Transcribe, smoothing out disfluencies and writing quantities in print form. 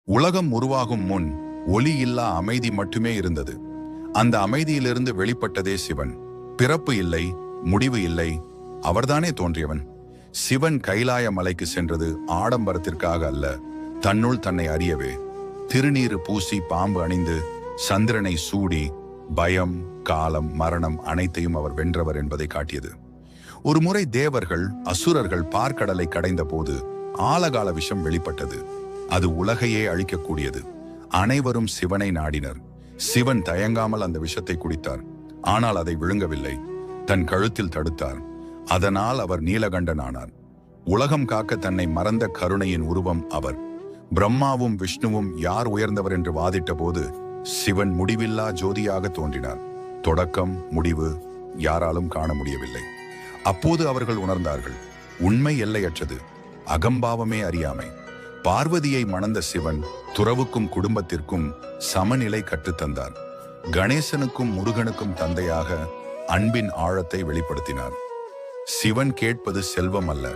உலகம் உருவாகும் முன் ஒளி இல்லா அமைதி மட்டுமே இருந்தது. அந்த அமைதியிலிருந்து வெளிப்பட்டதே சிவன். பிறப்பு இல்லை, முடிவு இல்லை, அவர்தானே தோன்றியவன். சிவன் கைலாய மலைக்கு சென்றது ஆடம்பரத்திற்காக அல்ல, தன்னுள் தன்னை அறியவே. திருநீறு பூசி பாம்பு அணிந்து சந்திரனை சூடி பயம், காலம், மரணம் அனைத்தையும் அவர் வென்றவர் என்பதை காட்டியது. ஒரு முறை தேவர்கள் அசுரர்கள் பார்க்கடலை கடைந்த போது ஆலகால விஷம் வெளிப்பட்டது. அது உலகையே அழிக்கக்கூடியது. அனைவரும் சிவனை நாடினர். சிவன் தயங்காமல் அந்த விஷத்தை குடித்தார். ஆனால் அதை விழுங்கவில்லை, தன் கழுத்தில் தடுத்தார். அதனால் அவர் நீலகண்டன் ஆனார். உலகம் காக்க தன்னை மறந்த கருணையின் உருவம் அவர். பிரம்மாவும் விஷ்ணுவும் யார் உயர்ந்தவர் என்று வாதிட்ட போது சிவன் முடிவில்லா ஜோதியாக தோன்றினார். தொடக்கம், முடிவு யாராலும் காண முடியவில்லை. அப்போது அவர்கள் உணர்ந்தார்கள், உண்மை எல்லையற்றது, அகம்பாவமே அறியாமை. பார்வதியை மணந்த சிவன் துறவுக்கும் குடும்பத்திற்கும் சமநிலை கற்றுத்தந்தார். கணேசனுக்கும் முருகனுக்கும் தந்தையாக அன்பின் ஆழத்தை வெளிப்படுத்தினார். சிவன் கேட்பது செல்வம் அல்ல,